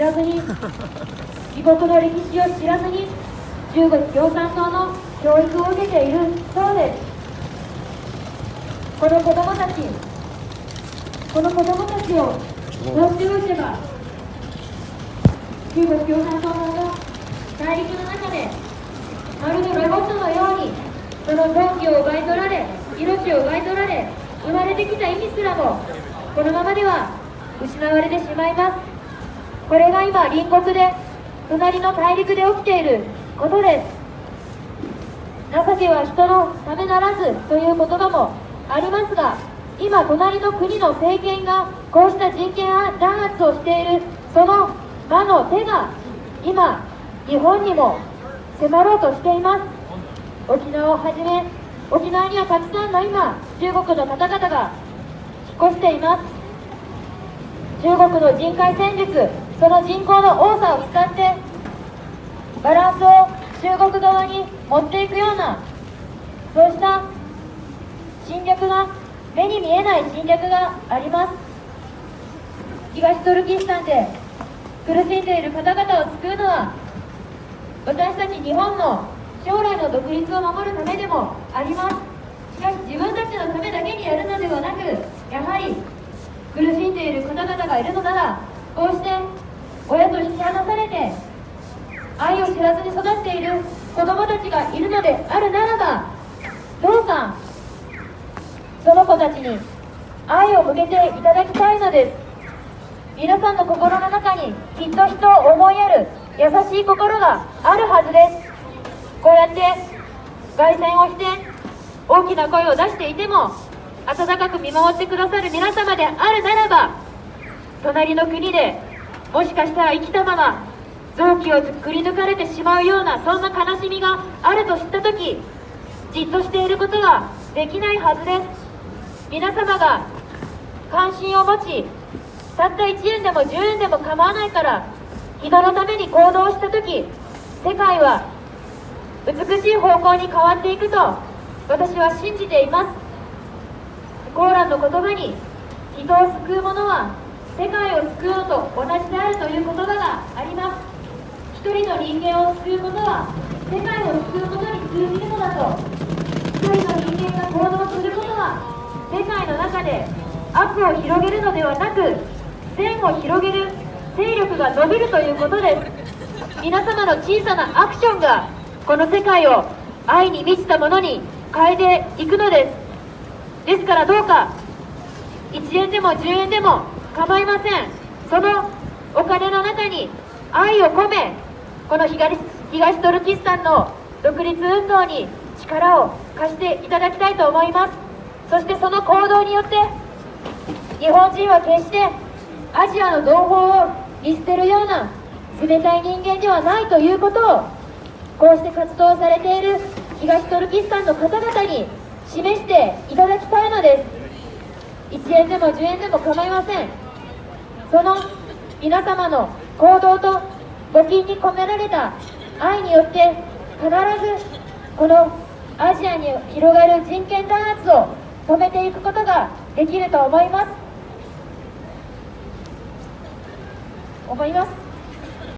らずに、異国の歴史を知らずに、中国共産党の教育を受けているそうです。この子供たちをどうしておいてば、中国共産党の大陸の中で、まるでロボットのように、その臓器を奪い取られ、命を奪い取られ、生まれてきた意味すらも、このままでは失われてしまいます。これが今、隣国で、隣の大陸で起きていることです。情けは人のためならずという言葉もありますが、今、隣の国の政権がこうした人権弾圧をしている、その魔の手が今、日本にも迫ろうとしています。沖縄をはじめ、沖縄にはたくさんの今、中国の方々が引っ越しています。中国の人海戦術、その人口の多さを使ってバランスを中国側に持っていくような、そうした侵略が、目に見えない侵略があります。東トルキスタンで苦しんでいる方々を救うのは、私たち日本の将来の独立を守るためでもあります。しかし自分たちのためだけにやるのではなく、やはり苦しんでいる方々がいるのなら、こうして親と引き離されて愛を知らずに育っている子供たちがいるのであるならば、どうかその子たちに愛を向けていただきたいのです。皆さんの心の中にきっと人を思いやる優しい心があるはずです。こうやって凱旋をして大きな声を出していても、温かく見守ってくださる皆様であるならば、隣の国でもしかしたら生きたまま臓器をくり抜かれてしまうような、そんな悲しみがあると知ったとき、じっとしていることができないはずです。皆様が関心を持ち、たった1円でも10円でも構わないから人のために行動したとき、世界は美しい方向に変わっていくと私は信じています。コーランの言葉に、人を救う者は世界を救うのと同じであるという言葉があります。一人の人間を救うことは世界を救うことに通じるのだと。一人の人間が行動することは世界の中で悪を広げるのではなく、善を広げる勢力が伸びるということです。皆様の小さなアクションがこの世界を愛に満ちたものに変えていくのです。ですからどうか1円でも10円でも構いません。そのお金の中に愛を込め、この東トルキスタンの独立運動に力を貸していただきたいと思います。そしてその行動によって、日本人は決してアジアの同胞を見捨てるような冷たい人間ではないということを、こうして活動されている東トルキスタンの方々に示していただきたいのです。1円でも10円でも構いません。その皆様の行動と募金に込められた愛によって、必ずこのアジアに広がる人権弾圧を止めていくことができると思います。